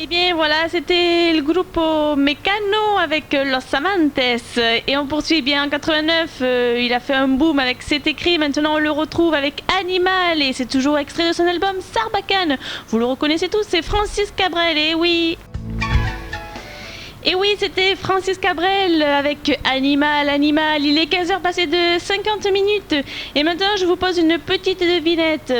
Eh bien voilà, c'était le groupe Mecano avec Los Amantes. Et on poursuit bien en 89, il a fait un boom avec C'est écrit, maintenant on le retrouve avec Animal et c'est toujours extrait de son album Sarbacane. Vous le reconnaissez tous, c'est Francis Cabrel, et oui. Et oui, c'était Francis Cabrel avec Animal, Animal. Il est 15h passé de 50 minutes. Et maintenant, je vous pose une petite devinette.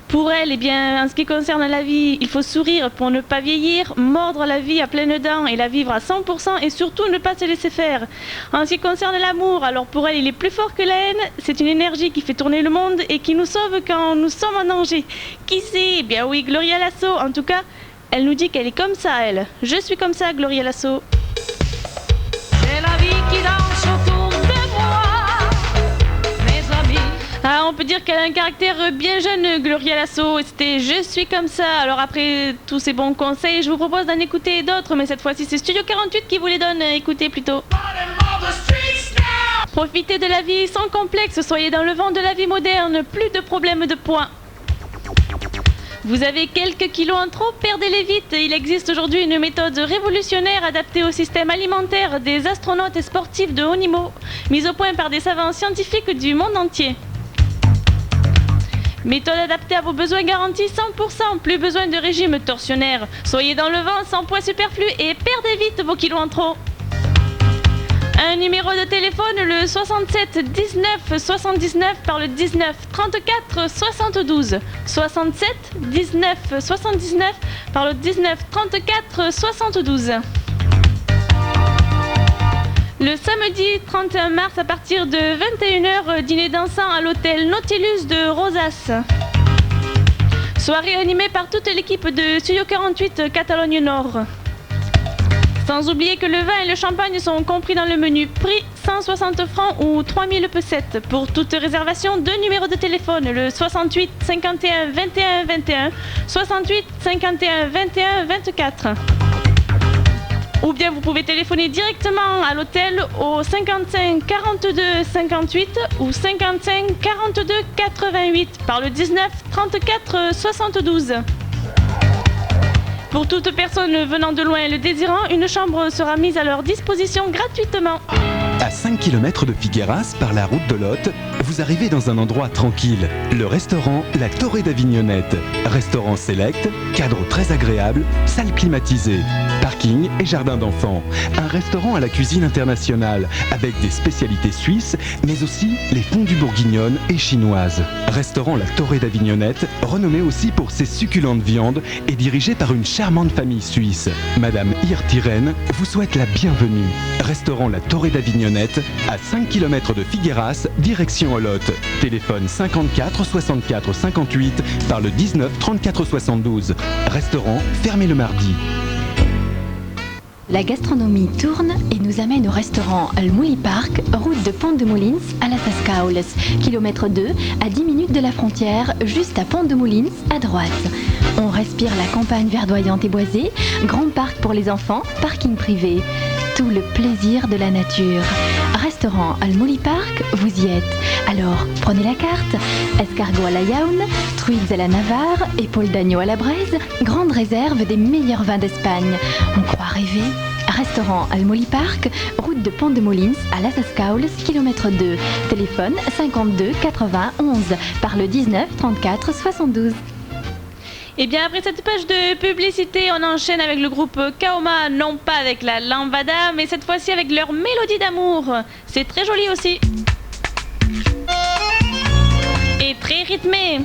Pour elle, eh bien, en ce qui concerne la vie, il faut sourire pour ne pas vieillir, mordre la vie à pleines dents et la vivre à 100% et surtout ne pas se laisser faire. En ce qui concerne l'amour, alors pour elle, il est plus fort que la haine. C'est une énergie qui fait tourner le monde et qui nous sauve quand nous sommes en danger. Qui sait? Eh bien oui, Gloria Lasso. En tout cas, elle nous dit qu'elle est comme ça, elle. Je suis comme ça, Gloria Lasso. C'est la vie qui danse autour de moi, mes amis. Ah, on peut dire qu'elle a un caractère bien jeune, Gloria Lasso, et c'était Je suis comme ça. Alors après tous ces bons conseils, je vous propose d'en écouter d'autres, mais cette fois-ci c'est Studio 48 qui vous les donne. Écoutez plutôt. Profitez de la vie sans complexe, soyez dans le vent de la vie moderne, plus de problèmes de poids. Vous avez quelques kilos en trop, perdez-les vite. Il existe aujourd'hui une méthode révolutionnaire adaptée au système alimentaire des astronautes et sportifs de haut niveau, mise au point par des savants scientifiques du monde entier. Méthode adaptée à vos besoins garantis 100%, plus besoin de régime torsionnaire. Soyez dans le vent sans poids superflu et perdez vite vos kilos en trop. Un numéro de téléphone, le 67 19 79 par le 19 34 72. 67 19 79 par le 19 34 72. Le samedi 31 mars à partir de 21h, dîner dansant à l'hôtel Nautilus de Rosas. Soirée animée par toute l'équipe de Studio 48 Catalogne Nord. Sans oublier que le vin et le champagne sont compris dans le menu. Prix 160 francs ou 3000 pesettes. Pour toute réservation, 2 numéros de téléphone, le 68 51 21 21, 68 51 21 24. Ou bien vous pouvez téléphoner directement à l'hôtel au 55 42 58 ou 55 42 88 par le 19 34 72. Pour toute personne venant de loin et le désirant, une chambre sera mise à leur disposition gratuitement. À 5 km de Figueras, par la route de Lot, vous arrivez dans un endroit tranquille. Le restaurant La Torre d'Avignonnette. Restaurant select, cadre très agréable, salle climatisée, parking et jardin d'enfants. Un restaurant à la cuisine internationale, avec des spécialités suisses, mais aussi les fondues bourguignonnes et chinoises. Restaurant La Torre d'Avignonnette, renommé aussi pour ses succulentes viandes et dirigé par une charmante famille suisse. Madame Hirtiren vous souhaite la bienvenue. Restaurant La Torre d'Avignonnette, à 5 km de Figueras, direction Olot. Téléphone 54 64 58 par le 19 34 72. Restaurant fermé le mardi. La gastronomie tourne et nous amène au restaurant El Mouli Park, route de Pont-de-Molins à Las Escaules, kilomètre 2, à 10 minutes de la frontière, juste à Pont-de-Molins, à droite. On respire la campagne verdoyante et boisée, grand parc pour les enfants, parking privé. Tout le plaisir de la nature. Restaurant El Mouli Park, vous y êtes. Alors, prenez la carte. Escargot à la yaoune, truites à la navarre, épaules d'agneau à la braise, grande réserve des meilleurs vins d'Espagne. On croit rêver. Restaurant El Mouli Park, route de Pont-de-Molins à Las Escaules, kilomètre 2. Téléphone 52 91 par le 19 34 72. Et bien après cette page de publicité, on enchaîne avec le groupe Kaoma, non pas avec la lambada, mais cette fois-ci avec leur mélodie d'amour. C'est très joli aussi. Et très rythmé.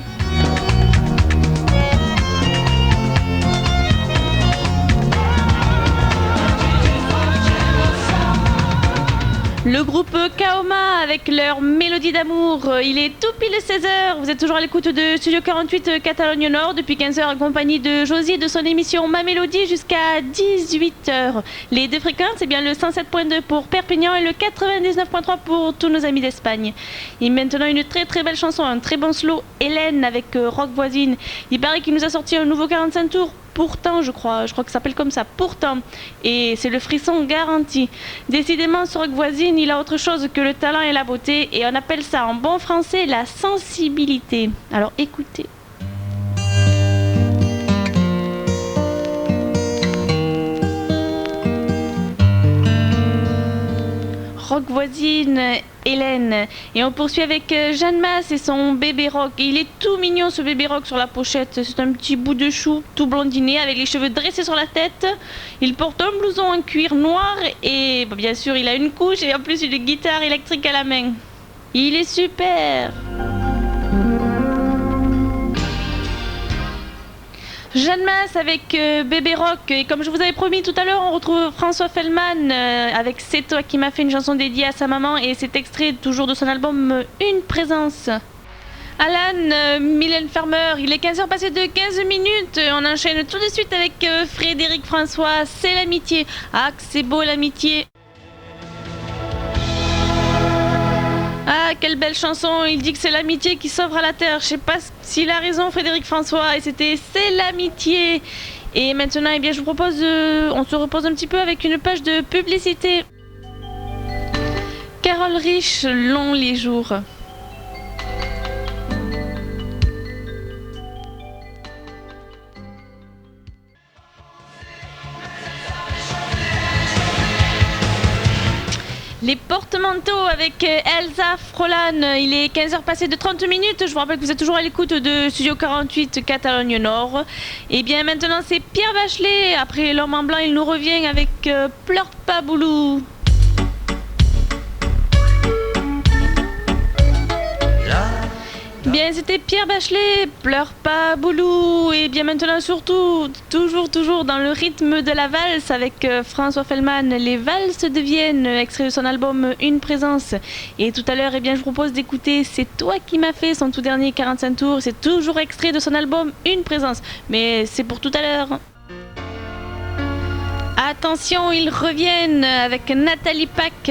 Le groupe Kaoma avec leur mélodie d'amour. Il est tout pile 16h. Vous êtes toujours à l'écoute de Studio 48 Catalogne Nord depuis 15h en compagnie de Josie de son émission Ma Mélodie jusqu'à 18h. Les deux fréquences, c'est bien le 107.2 pour Perpignan et le 99.3 pour tous nos amis d'Espagne. Et maintenant une très très belle chanson, un très bon slow, Hélène avec Rock Voisine. Il paraît qu'il nous a sorti un nouveau 45 tours. Pourtant, je crois que ça s'appelle comme ça, pourtant. Et c'est le frisson garanti. Décidément, ce Rock Voisine, il a autre chose que le talent et la beauté. Et on appelle ça en bon français la sensibilité. Alors écoutez. rock voisine Hélène. Et on poursuit avec Jeanne Masse et son bébé rock. Et il est tout mignon ce bébé rock sur la pochette. C'est un petit bout de chou tout blondiné avec les cheveux dressés sur la tête. Il porte un blouson en cuir noir et bien sûr il a une couche et en plus une guitare électrique à la main. Il est super. Jeanne Masse avec Bébé Rock. Et comme je vous avais promis tout à l'heure, on retrouve François Fellman avec C'est toi qui m'a fait une chanson dédiée à sa maman. Et cet extrait toujours de son album Une présence. Alan, Mylène Farmer, il est 15h passé de 15 minutes. On enchaîne tout de suite avec Frédéric François. C'est l'amitié. Ah, que c'est beau l'amitié. Ah, quelle belle chanson, il dit que c'est l'amitié qui s'offre à la terre. Je sais pas s'il a raison, Frédéric François, et c'était C'est l'amitié. Et maintenant, eh bien, je vous propose, on se repose un petit peu avec une page de publicité. Carole Rich, Longs les jours. Les porte-manteaux avec Elsa Frolan. Il est 15h passé de 30 minutes. Je vous rappelle que vous êtes toujours à l'écoute de Studio 48 Catalogne Nord. Et bien maintenant c'est Pierre Bachelet. Après L'homme en blanc, il nous revient avec Pleure pas Boulou. Bien, c'était Pierre Bachelet, Pleure pas Boulou. Et bien maintenant surtout, toujours dans le rythme de la valse avec François Fellman, Les valses de Vienne, extrait de son album Une présence. Et tout à l'heure, eh bien, je vous propose d'écouter C'est toi qui m'as fait, son tout dernier 45 tours. C'est toujours extrait de son album Une présence, mais c'est pour tout à l'heure. Attention, ils reviennent avec Nathalie Pack.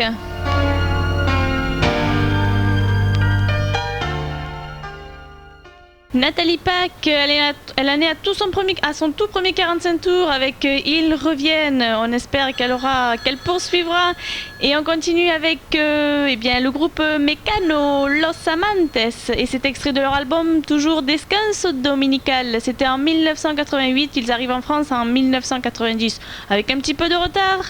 Nathalie Pack, elle est née à son tout premier 45 tours avec Ils reviennent. On espère qu'elle poursuivra. Et on continue avec eh bien, le groupe Mecano, Los Amantes. Et c'est extrait de leur album toujours Descanso Dominical. C'était en 1988, ils arrivent en France en 1990. Avec un petit peu de retard.